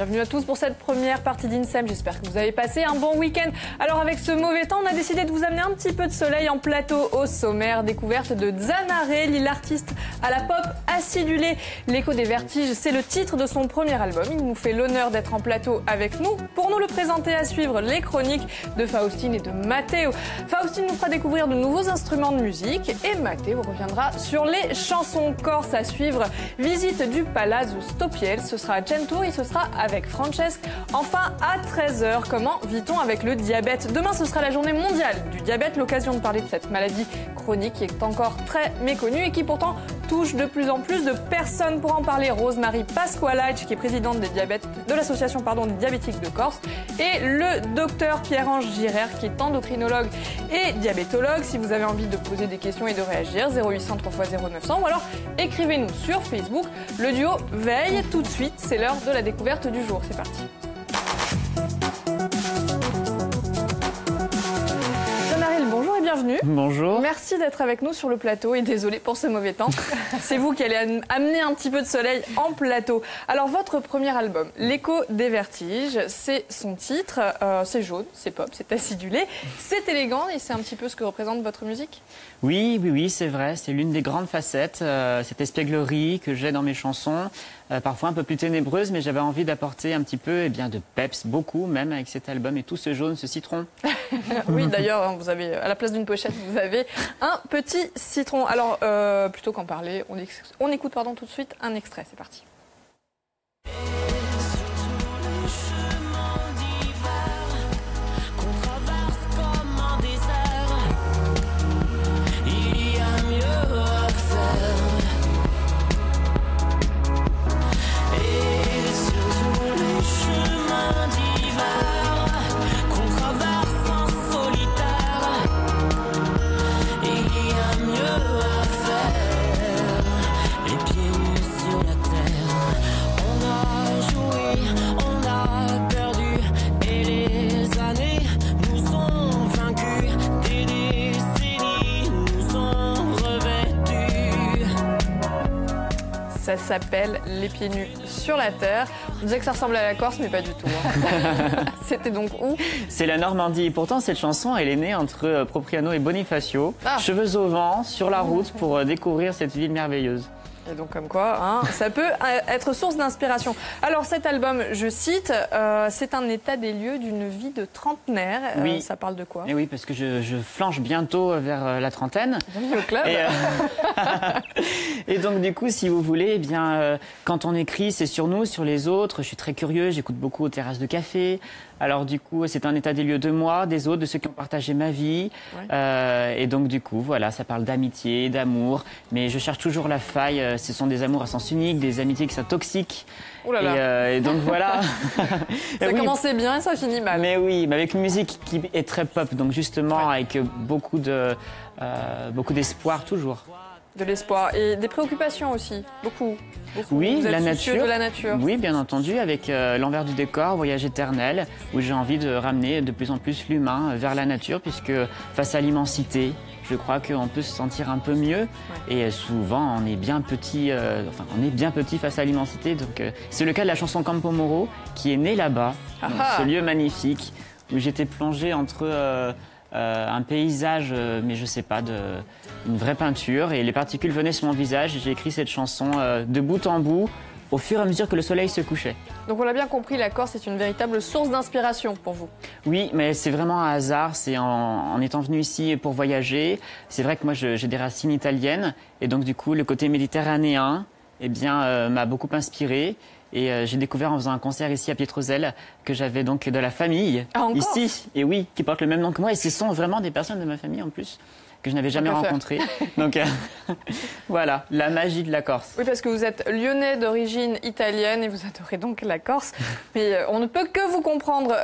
Bienvenue à tous pour cette première partie d'INSEM. J'espère que vous avez passé un bon week-end. Alors avec ce mauvais temps, on a décidé de vous amener un petit peu de soleil en plateau au sommaire. Découverte de Zanaré, l'artiste à la pop acidulée. L'écho des vertiges, c'est le titre de son premier album. Il nous fait l'honneur d'être en plateau avec nous. Pour nous le présenter, à suivre les chroniques de Faustine et de Mathéo. Faustine nous fera découvrir de nouveaux instruments de musique et Mathéo reviendra sur les chansons corses à suivre. Visite du Palazzo Stopiel, ce sera à Cento et ce sera avec Francesc. Enfin, à 13h, comment vit-on avec le diabète? Demain, ce sera la journée mondiale du diabète, l'occasion de parler de cette maladie chronique qui est encore très méconnue et qui pourtant touche de plus en plus de personnes. Pour en parler, Rosemarie Pasqualach, qui est présidente de l'association des diabétiques de Corse, et le docteur Pierre-Ange Girard, qui est endocrinologue et diabétologue. Si vous avez envie de poser des questions et de réagir, 0800 3x 0900 ou alors écrivez-nous sur Facebook. Le duo veille tout de suite, c'est l'heure de la découverte du jour. C'est parti. Bonjour et bienvenue. Bonjour. Merci d'être avec nous sur le plateau et désolé pour ce mauvais temps. C'est vous qui allez amener un petit peu de soleil en plateau. Alors votre premier album, L'écho des vertiges, c'est son titre. C'est jaune, c'est pop, c'est acidulé, c'est élégant et c'est un petit peu ce que représente votre musique. Oui, c'est vrai. C'est l'une des grandes facettes, cette espièglerie que j'ai dans mes chansons. Parfois un peu plus ténébreuse, mais j'avais envie d'apporter un petit peu de peps, beaucoup même avec cet album et tout ce jaune, ce citron. Oui, d'ailleurs, vous avez à la place d'une pochette, vous avez un petit citron. Alors, plutôt qu'en parler, on écoute tout de suite un extrait. C'est parti. Ça s'appelle Les pieds nus sur la terre. On disait que ça ressemblait à la Corse, mais pas du tout. Hein. C'était donc où? C'est la Normandie. Pourtant, cette chanson, elle est née entre Propriano et Bonifacio, cheveux au vent, sur la route pour découvrir cette ville merveilleuse. Et donc comme quoi, ça peut être source d'inspiration. Alors cet album, je cite, c'est un état des lieux d'une vie de trentenaire. Oui. Ça parle de quoi? Et oui, parce que je flanche bientôt vers la trentaine. Bienvenue au club. Et donc du coup, si vous voulez, quand on écrit, c'est sur nous, sur les autres. Je suis très curieux, j'écoute beaucoup aux terrasses de café. Alors du coup, c'est un état des lieux de moi, des autres, de ceux qui ont partagé ma vie. Ouais. Et donc du coup, voilà, ça parle d'amitié, d'amour. Mais je cherche toujours la faille. Ce sont des amours à sens unique, des amitiés qui sont toxiques. Ouh là là. Et donc voilà. Ça commençait bien et ça finit mal. Mais oui, mais avec une musique qui est très pop, donc justement avec beaucoup d'espoir toujours. De l'espoir et des préoccupations aussi, beaucoup. Oui, vous êtes la nature. De la nature. Oui, bien entendu, avec l'envers du décor, Voyage éternel, où j'ai envie de ramener de plus en plus l'humain vers la nature, puisque face à l'immensité, je crois qu'on peut se sentir un peu mieux. Ouais. Et souvent, on est bien petit, face à l'immensité. Donc, c'est le cas de la chanson Campo Moro, qui est née là-bas, dans ce lieu magnifique, où j'étais plongée entre un paysage, mais je sais pas, une vraie peinture. Et les particules venaient sur mon visage. Et j'ai écrit cette chanson de bout en bout, au fur et à mesure que le soleil se couchait. Donc on l'a bien compris, la Corse est une véritable source d'inspiration pour vous. Oui, mais c'est vraiment un hasard. C'est en étant venu ici pour voyager. C'est vrai que moi, j'ai des racines italiennes. Et donc, du coup, le côté méditerranéen m'a beaucoup inspiré. Et j'ai découvert en faisant un concert ici à Pietrozelle que j'avais donc de la famille ici. Et oui, qui porte le même nom que moi. Et ce sont vraiment des personnes de ma famille en plus, que je n'avais jamais rencontré. Donc voilà, la magie de la Corse. Oui, parce que vous êtes lyonnais d'origine italienne et vous adorez donc la Corse. Mais on ne peut que vous comprendre.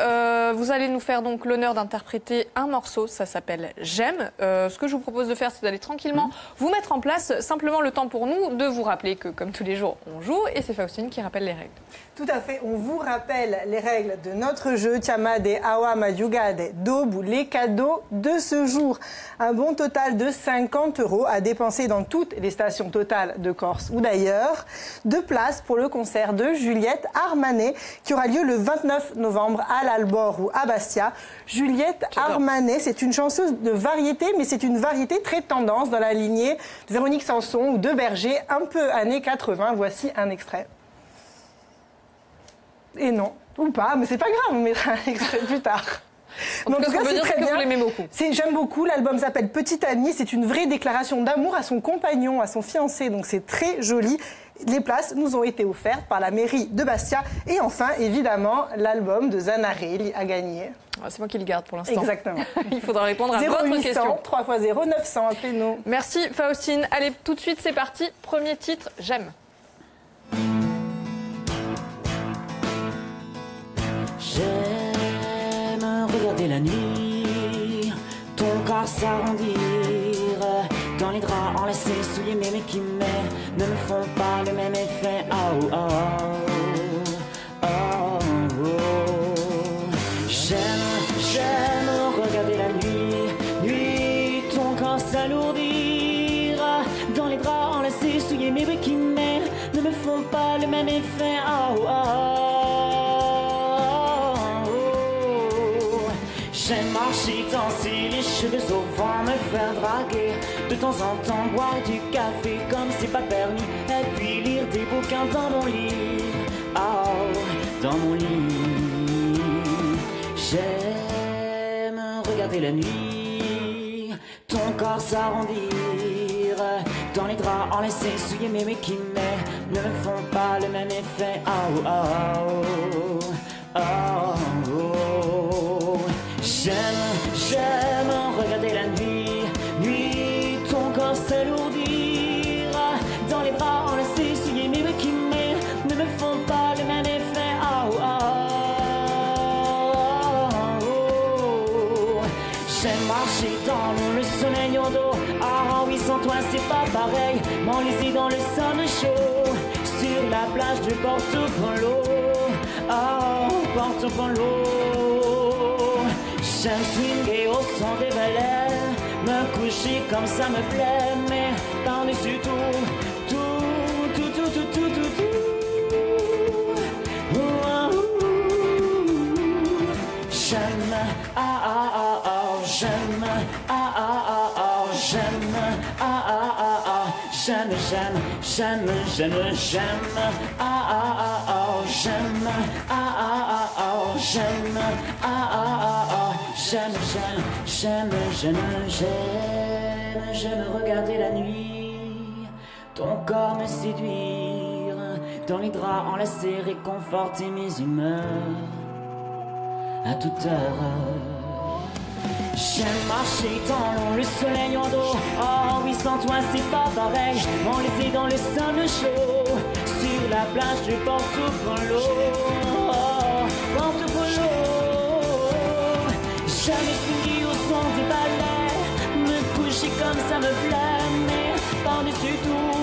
Vous allez nous faire donc l'honneur d'interpréter un morceau, ça s'appelle J'aime. Ce que je vous propose de faire, c'est d'aller tranquillement vous mettre en place. Simplement le temps pour nous de vous rappeler que, comme tous les jours, on joue et c'est Faustine qui rappelle les règles. Tout à fait, on vous rappelle les règles de notre jeu. Tiama de Awa Madjugade, Dobu, les cadeaux de ce jour. Un bon total total de 50 € à dépenser dans toutes les stations Total de Corse ou d'ailleurs. 2 places pour le concert de Juliette Armanet qui aura lieu le 29 novembre à l'Albor ou à Bastia. Juliette Armanet, c'est une chanteuse de variété, mais c'est une variété très tendance dans la lignée de Véronique Sanson ou de Berger, un peu années 80. Voici un extrait. Et non, ou pas, mais c'est pas grave, on mettra un extrait plus tard. En tout cas, ce qu'on peut dire, c'est que vous l'aimez beaucoup. J'aime beaucoup, l'album s'appelle Petite Amie, c'est une vraie déclaration d'amour à son compagnon, à son fiancé, donc c'est très joli. Les places nous ont été offertes par la mairie de Bastia. Et enfin, évidemment, l'album de Zanarelli a gagné. C'est moi qui le garde pour l'instant. Exactement. Il faudra répondre à votre 0800, question. 3 x 0, 900, appelez-nous. Merci Faustine. Allez, tout de suite, c'est parti. Premier titre, j'aime. J'aime regarder la nuit, ton corps s'arrondir, dans les draps enlacés, souliers mémés qui ne me font pas le même effet. Oh, oh, oh, oh, oh. J'aime regarder la nuit, ton corps s'alourdir, dans les draps enlacés, souliers mémés qui ne me font pas le même effet. Oh, oh, oh. J'aime marcher, danser, les cheveux au vent, me faire draguer. De temps en temps, boire du café comme c'est pas permis. Et puis lire des bouquins dans mon lit. Oh, dans mon lit. J'aime regarder la nuit, ton corps s'arrondir, dans les draps enlacés, souillés, mais qui ne me font pas le même effet. Oh, oh, oh, oh, oh. J'aime regarder la nuit, ton corps s'alourdir, dans les bras enlacés, souillés, mais qui ne me font pas le même effet. Oh, oh, oh. J'aime marcher dans le soleil au dos. Ah oui, sans toi c'est pas pareil. M'enliser dans le sun chaud, sur la plage de Porto Polo. Oh, Porto Polo. J'aime swinguer au son des balais, me coucher comme ça me plaît, mais par-dessus tout. J'aime, ah ah ah ah, j'aime, ah ah ah ah, j'aime, ah ah ah ah, j'aime, ah ah ah ah, j'aime, ah ah ah ah, j'aime, ah ah ah ah, j'aime regarder la nuit, ton corps me séduire, dans les draps enlacés, réconforter mes humeurs à toute heure. J'aime marcher dans le soleil en dos. Oh oui, sans toi c'est pas pareil. M'enlacer dans le sun chaud, sur la plage de Porto Polo. Oh, Porto Polo. J'aime swinguer au son des balais, me coucher comme ça me plaît, mais par-dessus tout.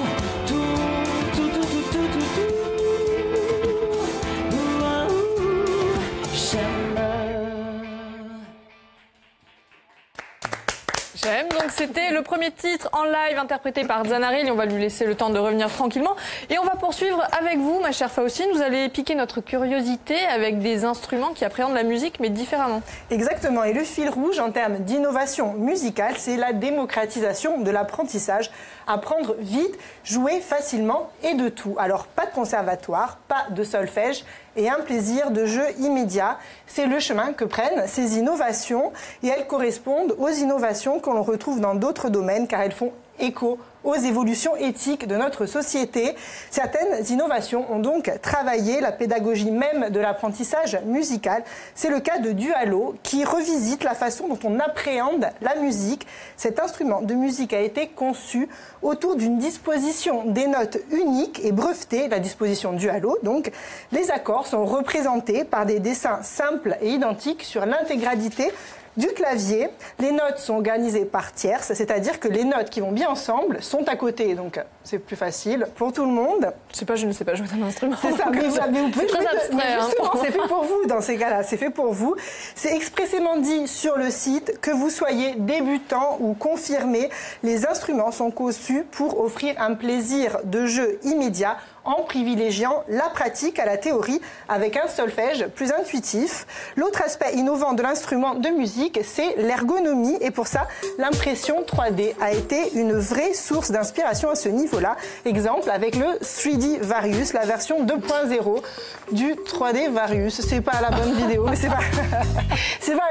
J'aime. Donc c'était le premier titre en live interprété par Zanarelli. On va lui laisser le temps de revenir tranquillement. Et on va poursuivre avec vous, ma chère Faustine. Vous allez piquer notre curiosité avec des instruments qui appréhendent la musique, mais différemment. Exactement. Et le fil rouge en termes d'innovation musicale, c'est la démocratisation de l'apprentissage. Apprendre vite, jouer facilement et de tout. Alors, pas de conservatoire, pas de solfège et un plaisir de jeu immédiat. C'est le chemin que prennent ces innovations et elles correspondent aux innovations que l'on retrouve dans d'autres domaines car elles font écho aux évolutions éthiques de notre société. Certaines innovations ont donc travaillé la pédagogie même de l'apprentissage musical. C'est le cas de Dualo qui revisite la façon dont on appréhende la musique. Cet instrument de musique a été conçu autour d'une disposition des notes uniques et brevetées, la disposition Dualo. Donc, les accords sont représentés par des dessins simples et identiques sur l'intégralité du clavier. Les notes sont organisées par tierces, c'est-à-dire que les notes qui vont bien ensemble sont à côté, donc c'est plus facile pour tout le monde. Je ne sais pas jouer d'un instrument. C'est ça, mais vous pouvez jouer justement, c'est fait pour vous dans ces cas-là, c'est fait pour vous. C'est expressément dit sur le site que vous soyez débutant ou confirmé, les instruments sont conçus pour offrir un plaisir de jeu immédiat en privilégiant la pratique à la théorie avec un solfège plus intuitif. L'autre aspect innovant de l'instrument de musique, c'est l'ergonomie et pour ça, l'impression 3D a été une vraie source d'inspiration à ce niveau-là. Exemple avec le 3D Varius, la version 2.0 du 3D Varius. C'est pas la bonne vidéo, mais c'est pas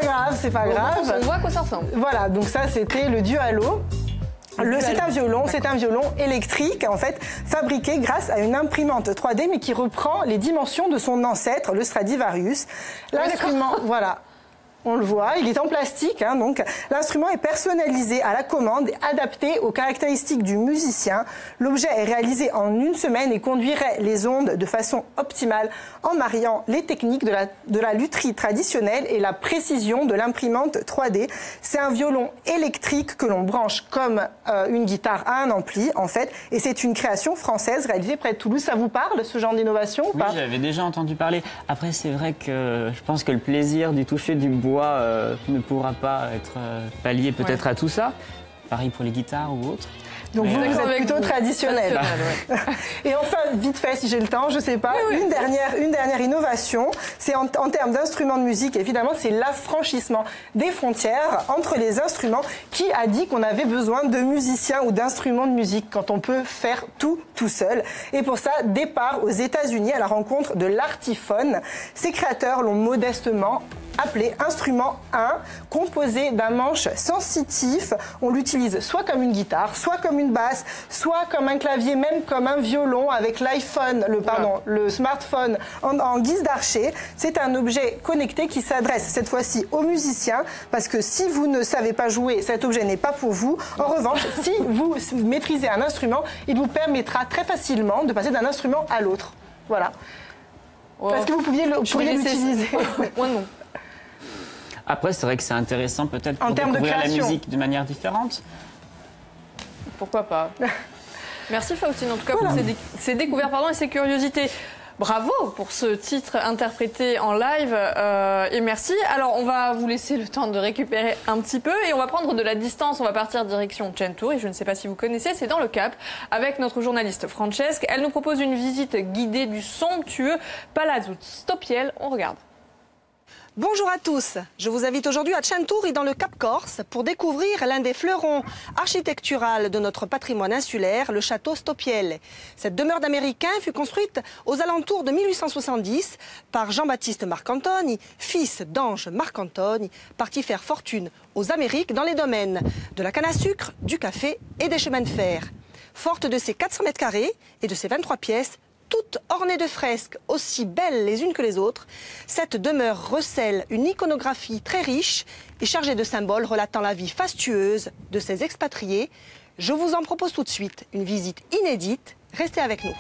grave, c'est pas grave. On voit à quoi ça ressemble. Voilà, donc ça c'était le Dualo. C'est un violon électrique en fait fabriqué grâce à une imprimante 3D mais qui reprend les dimensions de son ancêtre, le Stradivarius. L'instrument, voilà. On le voit, il est en plastique, hein, donc l'instrument est personnalisé à la commande et adapté aux caractéristiques du musicien. L'objet est réalisé en une semaine et conduirait les ondes de façon optimale en mariant les techniques de la lutherie traditionnelle et la précision de l'imprimante 3D. C'est un violon électrique que l'on branche comme une guitare à un ampli, en fait, et c'est une création française réalisée près de Toulouse. Ça vous parle, ce genre d'innovation ou pas? Oui, j'avais déjà entendu parler. Après, c'est vrai que je pense que le plaisir du toucher du bois ne pourra pas être pallié peut-être à tout ça. Pareil pour les guitares ou autres. Donc vous êtes plutôt traditionnel. Ouais. Et enfin, vite fait, si j'ai le temps, je sais pas, oui. Une dernière innovation, c'est en termes d'instruments de musique, évidemment, c'est l'affranchissement des frontières entre les instruments. Qui a dit qu'on avait besoin de musiciens ou d'instruments de musique quand on peut faire tout seul? Et pour ça, départ aux États-Unis à la rencontre de l'Artiphone. Ses créateurs l'ont modestement appelé instrument 1, composé d'un manche sensitif. On l'utilise soit comme une guitare, soit comme une basse, soit comme un clavier, même comme un violon avec le smartphone en guise d'archet. C'est un objet connecté qui s'adresse cette fois-ci aux musiciens parce que si vous ne savez pas jouer, cet objet n'est pas pour vous. En revanche, si vous maîtrisez un instrument, il vous permettra très facilement de passer d'un instrument à l'autre. Voilà. Parce que vous pourriez l'utiliser. Moi non. Après, c'est vrai que c'est intéressant peut-être pour découvrir la musique de manière différente. Pourquoi pas. Merci Faustine, en tout cas, pour ces découvertes et ces curiosités. Bravo pour ce titre interprété en live et merci. Alors, on va vous laisser le temps de récupérer un petit peu et on va prendre de la distance. On va partir direction Centur et je ne sais pas si vous connaissez, c'est dans le Cap avec notre journaliste Francesca. Elle nous propose une visite guidée du somptueux Palazzo Stopiel. On regarde. Bonjour à tous, je vous invite aujourd'hui à Centur et dans le Cap Corse pour découvrir l'un des fleurons architecturaux de notre patrimoine insulaire, le château Stopiel. Cette demeure d'Américain fut construite aux alentours de 1870 par Jean-Baptiste Marcantoni, fils d'Ange Marcantoni, parti faire fortune aux Amériques dans les domaines de la canne à sucre, du café et des chemins de fer. Forte de ses 400 mètres carrés et de ses 23 pièces, toutes ornées de fresques aussi belles les unes que les autres, cette demeure recèle une iconographie très riche et chargée de symboles relatant la vie fastueuse de ces expatriés. Je vous en propose tout de suite une visite inédite. Restez avec nous.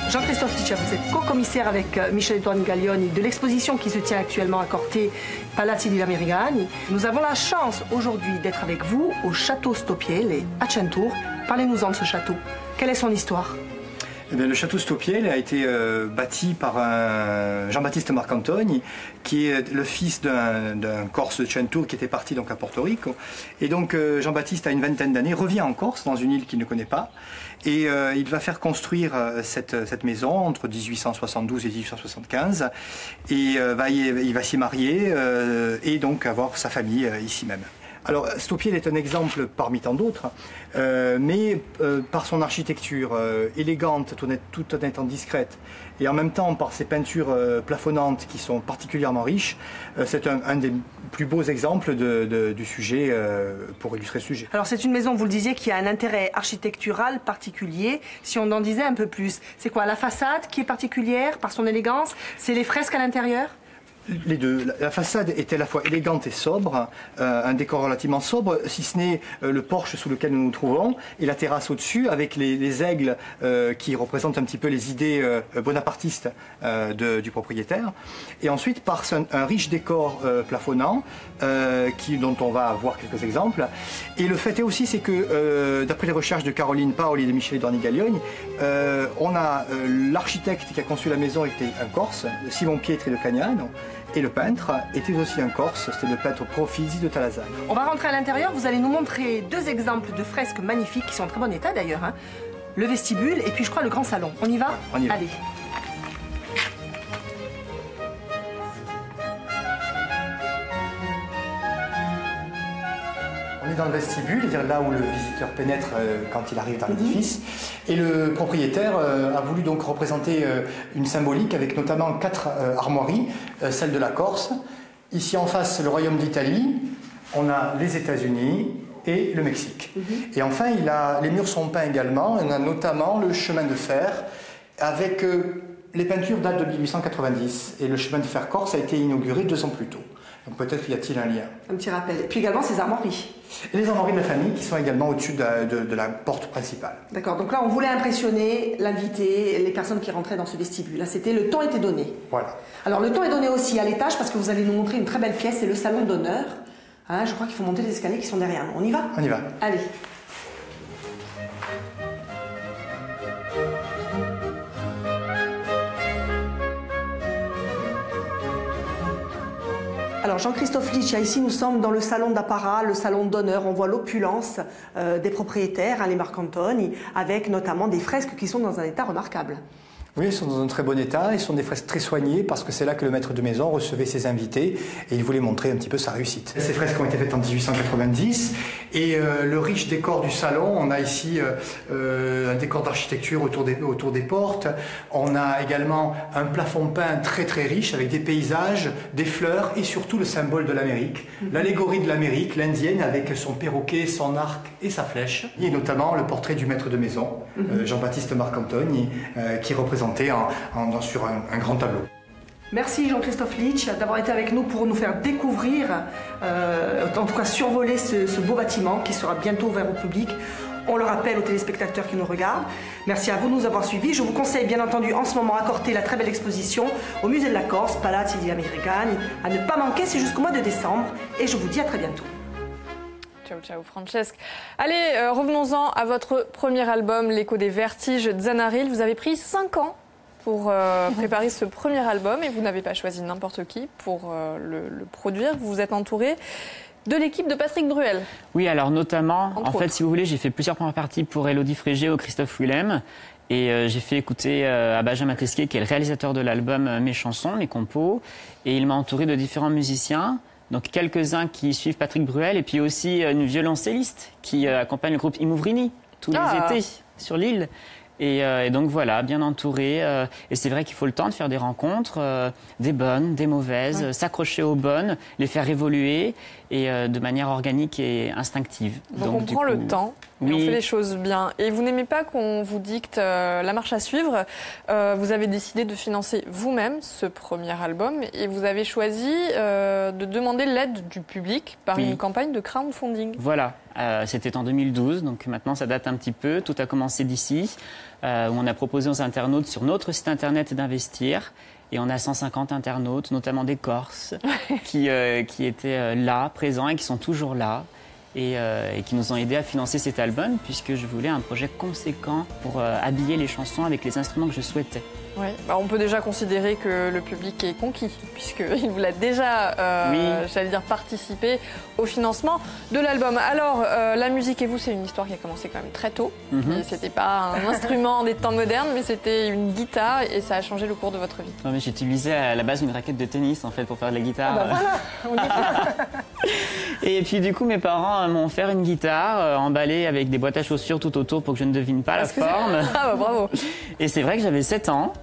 Jean-Christophe Ticcia, vous êtes co-commissaire avec Michel-Antoine Gaglioni de l'exposition qui se tient actuellement à Corté, Palazzi degli Americani. Nous avons la chance aujourd'hui d'être avec vous au château Stopiel à Centur. Parlez-nous-en de ce château. Quelle est son histoire? Eh bien, le château Stopiel a été bâti par Jean-Baptiste Marcantoni, qui est le fils d'un Corse de Centur qui était parti donc à Porto Rico. Et donc Jean-Baptiste, à une vingtaine d'années, revient en Corse, dans une île qu'il ne connaît pas. Et il va faire construire cette maison entre 1872 et 1875. Et il va s'y marier et donc avoir sa famille ici même. Alors, Stopiel est un exemple parmi tant d'autres, mais par son architecture élégante, tout en étant discrète, et en même temps par ses peintures plafonnantes qui sont particulièrement riches, c'est un des plus beaux exemples du sujet, pour illustrer ce sujet. Alors, c'est une maison, vous le disiez, qui a un intérêt architectural particulier. Si on en disait un peu plus, c'est quoi? La façade qui est particulière par son élégance? C'est les fresques à l'intérieur? Les deux. La façade était à la fois élégante et sobre, un décor relativement sobre, si ce n'est le porche sous lequel nous nous trouvons et la terrasse au-dessus avec les aigles qui représentent un petit peu les idées bonapartistes du propriétaire. Et ensuite par un riche décor plafonnant dont on va voir quelques exemples. Et le fait est aussi c'est que d'après les recherches de Caroline Paoli et de Michele Dornigaglione, on a l'architecte qui a conçu la maison était un Corse, Simon Pietri de Cagnano. Et le peintre était aussi un Corse, c'était le peintre Profisi de Talazac. On va rentrer à l'intérieur, vous allez nous montrer 2 exemples de fresques magnifiques qui sont en très bon état d'ailleurs. Hein. Le vestibule et puis je crois le grand salon. On y va? On y va. Allez. On est dans le vestibule, c'est-à-dire là où le visiteur pénètre quand il arrive dans l'édifice. Et le propriétaire a voulu donc représenter une symbolique avec notamment 4 armoiries, celle de la Corse. Ici en face, le Royaume d'Italie, on a les États-Unis et le Mexique. Et enfin, les murs sont peints également. On a notamment le chemin de fer avec les peintures datent de 1890 et le chemin de fer Corse a été inauguré 2 ans plus tôt. Donc peut-être y a-t-il un lien. Un petit rappel. Et puis également ces armoiries. Et les armoiries de la famille qui sont également au-dessus de la porte principale. D'accord, donc là on voulait impressionner l'invité, les personnes qui rentraient dans ce vestibule. Là c'était le ton était donné. Voilà. Alors le ton est donné aussi à l'étage parce que vous allez nous montrer une très belle pièce, c'est le salon d'honneur. Hein, je crois qu'il faut monter les escaliers qui sont derrière nous. On y va? On y va. Allez. Alors Jean-Christophe Litch, ici nous sommes dans le salon d'apparat, le salon d'honneur. On voit l'opulence des propriétaires, hein, les Marcantoni, avec notamment des fresques qui sont dans un état remarquable. Oui, ils sont dans un très bon état, ils sont des fresques très soignées parce que c'est là que le maître de maison recevait ses invités et il voulait montrer un petit peu sa réussite. Ces fresques ont été faites en 1890 et le riche décor du salon, on a ici un décor d'architecture autour des portes, on a également un plafond peint très très riche avec des paysages, des fleurs et surtout le symbole de l'Amérique, l'allégorie de l'Amérique, l'indienne avec son perroquet, son arc et sa flèche, et notamment le portrait du maître de maison, Jean-Baptiste Marcantoni, qui représente sur un grand tableau. Merci Jean-Christophe Litch d'avoir été avec nous pour nous faire découvrir, en tout cas survoler ce beau bâtiment qui sera bientôt ouvert au public. On le rappelle aux téléspectateurs qui nous regardent. Merci à vous de nous avoir suivis. Je vous conseille bien entendu en ce moment à Corté la très belle exposition au musée de la Corse, Palazzi di Americani. À ne pas manquer, c'est jusqu'au mois de décembre et je vous dis à très bientôt. Ciao, ciao, Francesque. Allez, revenons-en à votre premier album, L'écho des vertiges, Zanaril. Vous avez pris 5 ans pour préparer ce premier album et vous n'avez pas choisi n'importe qui pour le produire. Vous vous êtes entouré de l'équipe de Patrick Bruel. Oui, alors notamment, en fait, si vous voulez, j'ai fait plusieurs premières parties pour Élodie Frégé ou Christophe Willem. Et j'ai fait écouter à Benjamin Tesquet, qui est le réalisateur de l'album, mes chansons, mes compos. Et il m'a entouré de différents musiciens. Donc quelques-uns qui suivent Patrick Bruel et puis aussi une violoncelliste qui accompagne le groupe Imouvrini tous les étés sur l'île. Et donc voilà, bien entouré. Et c'est vrai qu'il faut le temps de faire des rencontres, des bonnes, des mauvaises, s'accrocher aux bonnes, les faire évoluer et de manière organique et instinctive. Donc on prend le temps et on fait les choses bien. Et vous n'aimez pas qu'on vous dicte la marche à suivre. Vous avez décidé de financer vous-même ce premier album et vous avez choisi de demander l'aide du public par une campagne de crowdfunding. Voilà, c'était en 2012, donc maintenant ça date un petit peu. Tout a commencé d'ici, où on a proposé aux internautes sur notre site internet d'investir. Et on a 150 internautes, notamment des Corses, qui étaient là, présents et qui sont toujours là. Et qui nous ont aidés à financer cet album, puisque je voulais un projet conséquent pour habiller les chansons avec les instruments que je souhaitais. Oui, on peut déjà considérer que le public est conquis, puisqu'il vous a déjà, j'allais dire, participé au financement de l'album. Alors, la musique et vous, c'est une histoire qui a commencé quand même très tôt. C'était pas un instrument des temps modernes, mais c'était une guitare et ça a changé le cours de votre vie. Non, mais j'utilisais à la base une raquette de tennis, en fait, pour faire de la guitare. Ah bah voilà, on y est. Et puis, du coup, mes parents m'ont offert une guitare emballée avec des boîtes à chaussures tout autour pour que je ne devine pas la forme. Ah bah bravo. Et c'est vrai que j'avais 7 ans.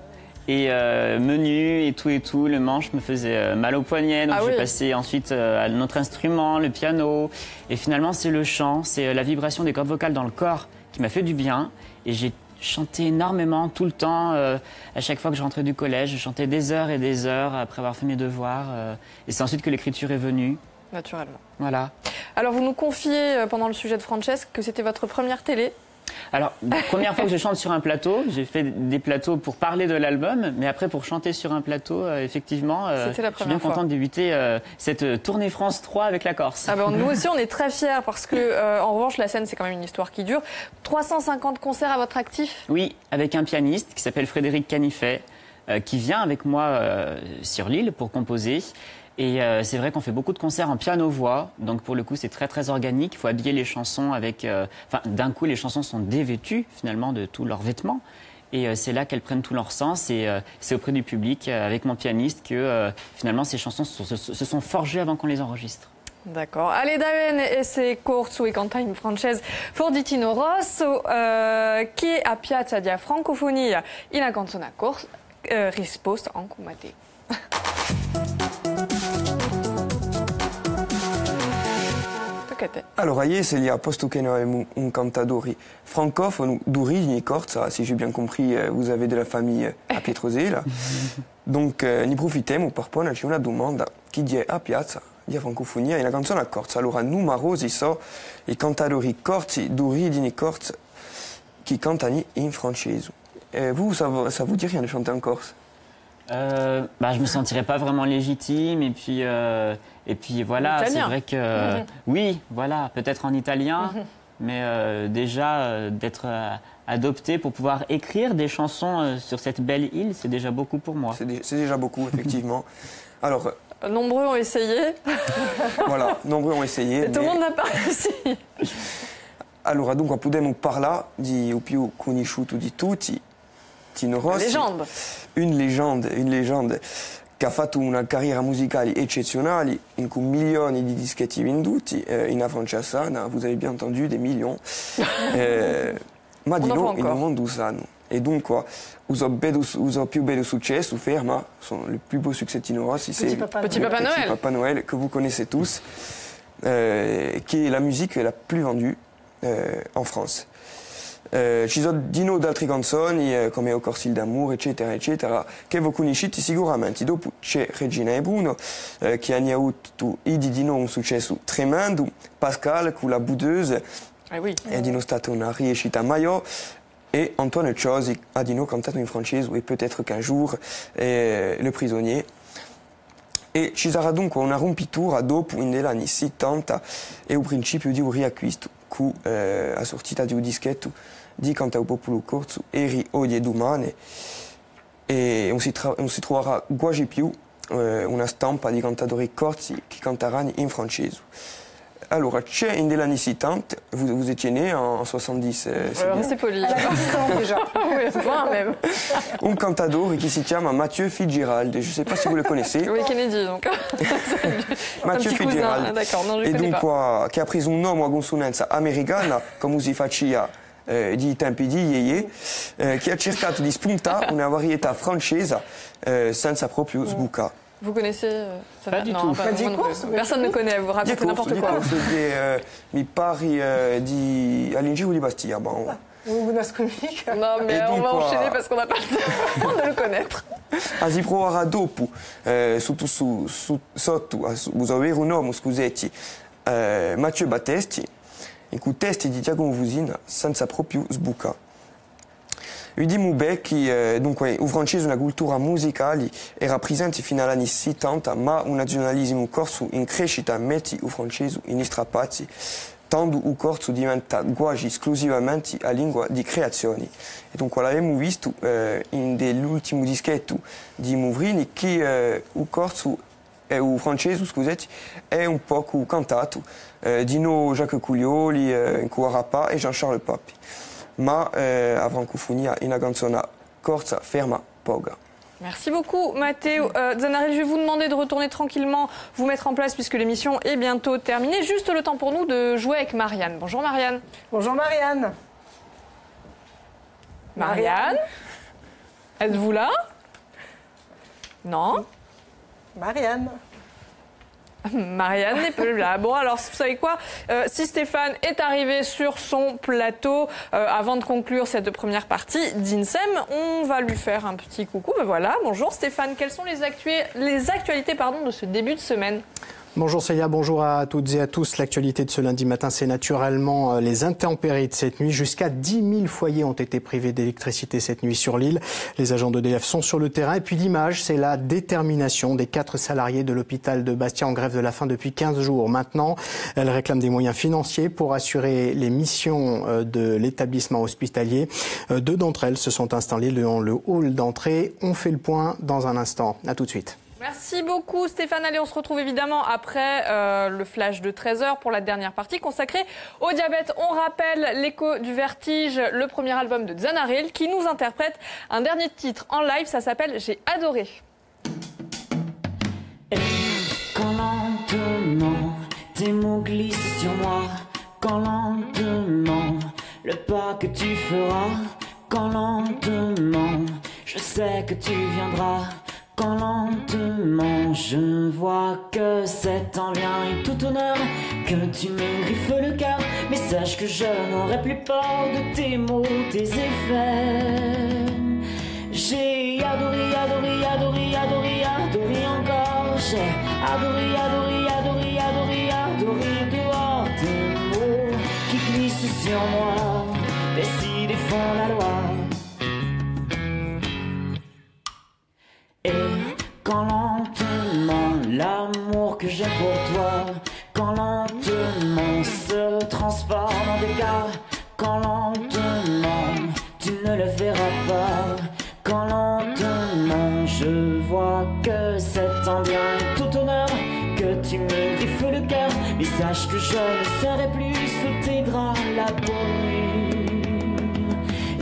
Et menu et tout, le manche me faisait mal au poignet, donc j'ai passé ensuite à notre instrument, le piano. Et finalement, c'est le chant, c'est la vibration des cordes vocales dans le corps qui m'a fait du bien. Et j'ai chanté énormément, tout le temps. À chaque fois que je rentrais du collège, je chantais des heures et des heures après avoir fait mes devoirs. Et c'est ensuite que l'écriture est venue. Naturellement. Voilà. Alors, vous nous confiez pendant le sujet de Francesque que c'était votre première télé. Alors, la première fois que je chante sur un plateau, j'ai fait des plateaux pour parler de l'album, mais après pour chanter sur un plateau, effectivement, je suis bien contente de débuter cette tournée France 3 avec la Corse. Ah ben, nous aussi, on est très fiers parce que, en revanche, la scène, c'est quand même une histoire qui dure. 350 concerts à votre actif? Oui, avec un pianiste qui s'appelle Frédéric Canifet, qui vient avec moi sur l'île pour composer. Et c'est vrai qu'on fait beaucoup de concerts en piano-voix, donc pour le coup c'est très très organique. Il faut habiller les chansons avec... d'un coup les chansons sont dévêtues finalement de tous leurs vêtements. Et c'est là qu'elles prennent tout leur sens. Et c'est auprès du public, avec mon pianiste, que finalement ces chansons se sont forgées avant qu'on les enregistre. D'accord. Alle daven esse corso e canta in francese for di Tino Rosso, che a Piazza di Francofonia in una canzone a corso, risposta anche Matteo. Allora, ieri posto che noi abbiamo un cantatori francofono d'origine corsa, si j'ai bien compris, vous avez de la famille a Pietrosella. Donc, ne profitiamo per porci una domanda. Chi è a Piazza di Francofonia in una canzone a corsa? Allora, numerosi sono i cantatori corsi d'origine corsa qui cantano in francese. Vous, ça vous dit rien de chanter en corse? Je me sentirais pas vraiment légitime et puis voilà, c'est vrai que oui, voilà, peut-être en italien, mais déjà d'être adopté pour pouvoir écrire des chansons sur cette belle île, c'est déjà beaucoup pour moi. C'est déjà beaucoup, effectivement. Alors, nombreux ont essayé. Voilà, nombreux ont essayé. Et tout le monde n'a pas réussi. Allora, dunque, potremmo parlare di o più conosciuto di tutti, Tino Rossi. Une légende che ha fatto una carriera musicale eccezionale, in cui milioni di dischetti venduti, in francesana, vous avez bien entendu, des millions. Ma di no, in un mondo sano. E dunque, il più bello successo, ferma, le plus beau succès de Tino Rossi, c'est Petit Papa Noël, que vous connaissez tous, qui est la musique la plus vendue en France. Ci sono d'altre canzoni come O Corsil d'Amour, eccetera, eccetera, che voi conoscete sicuramente. Dopo c'è Regina e Bruno, che hanno avuto un successo tremendo, Pascal con la Boudeuse, è stata una riuscita maggiore, e Antoine Ciosi ha cantato in francese, e peut-être qu'un jour, Le Prisonnier. E ci sarà dunque una rompitura dopo negli anni 70 e il principio di un riacquisto con la sortita di un dischetto di Canta o Popolo Corso, Eri, Oggi e Domani, e non si troverà quasi più una stampa di cantatori corsi che canteranno in francese. Allora, c'è negli anni 70, vous étiez né en 70, c'est poli. Déjà. Oui, enfin, même. Un cantateur qui se chiama Mathieu Fitzgerald, je ne sais pas si vous le connaissez. Oui, Kennedy, donc. Mathieu Fitzgerald. D'accord, non, je ne connais pas. Qui a preso un nome a consonanza americana, come si faceva di tempi di ieri, che ha cercato di spuntare una varietà francese senza proprio sbucare. Vous connaissez ça Pas du tout. Personne ne connaît, vous racontez n'importe quoi. Mi pari di all'Ingiro di Bastia. Bon. Vous nascomique. Non, mais on va enchaîner parce qu'on n'a pas le temps de le connaître. Si proverà dopo, sotto, vous avez un nome, scusetti, Mathieu Battesti, in cui testi di Giacomo Fusina senza proprio sbucare. Vediamo bene che dunque il francese una cultura musicale era presente fino agli anni 70, ma un nazionalismo corso in crescita mette il francese in strappati, tanto il corso diventa quasi esclusivamente la lingua di creazione. E dunque l'abbiamo visto nell'ultimo dischetto di Movrini che il corso il francese, scusate, è un poco cantato, Dino Jacques Cuglioli, Cuarapa e Jean-Charles Papi. Ma a Francofonia, in una canzone corsa ferma poga. Merci beaucoup, Matteo. Zanarelli, je vais vous demander de retourner tranquillement, vous mettre en place puisque l'émission est bientôt terminée. Juste le temps pour nous de jouer avec Marianne. Bonjour Marianne. Bonjour Marianne. Marianne, êtes-vous là? Non. Marianne. Marianne n'est plus là. Bon, alors, vous savez quoi? Si Stéphane est arrivé sur son plateau, avant de conclure cette première partie d'INSEM, on va lui faire un petit coucou. Ben voilà, bonjour Stéphane. Quelles sont les actualités de ce début de semaine? Bonjour Célia, bonjour à toutes et à tous. L'actualité de ce lundi matin, c'est naturellement les intempéries de cette nuit. Jusqu'à 10 000 foyers ont été privés d'électricité cette nuit sur l'île. Les agents d'EDF sont sur le terrain. Et puis l'image, c'est la détermination des 4 salariés de l'hôpital de Bastia en grève de la faim depuis 15 jours. Maintenant, elles réclament des moyens financiers pour assurer les missions de l'établissement hospitalier. 2 d'entre elles se sont installées dans le hall d'entrée. On fait le point dans un instant. À tout de suite. Merci beaucoup Stéphane. Allez, on se retrouve évidemment après le flash de 13h pour la dernière partie consacrée au diabète. On rappelle L'écho du vertige, le premier album de Zanaril qui nous interprète un dernier titre en live, ça s'appelle J'ai adoré. Et quand lentement tes mots glissent sur moi, quand lentement le pas que tu feras, quand lentement je sais que tu viendras, quand lentement je vois que c'est en bien et tout honneur que tu me griffes le cœur, mais sache que je n'aurai plus peur de tes mots, tes effets. J'ai adoré, adoré, adoré, adoré, adoré encore. J'ai adoré, adoré, adoré, adoré, adoré dehors tes mots qui glissent sur moi, décident et font la loi. Et quand lentement l'amour que j'ai pour toi, quand lentement se transforme en dégâts, quand lentement tu ne le verras pas, quand lentement je vois que c'est en bien et tout honneur que tu me griffes le cœur, mais sache que je ne serai plus sous tes draps la brume.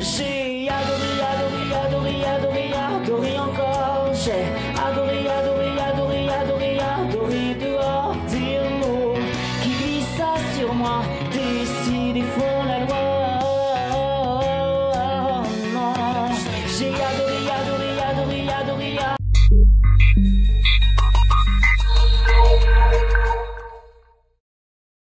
J'ai adoré, adoré, adoré, adoré, adoré encore. J'ai adoré, adoré, adoré, adoré, adoré dehors tes mots qui glissent sur moi, décident et font la loi. Non, j'ai adoré, adoré, adoré, adoré, adoré.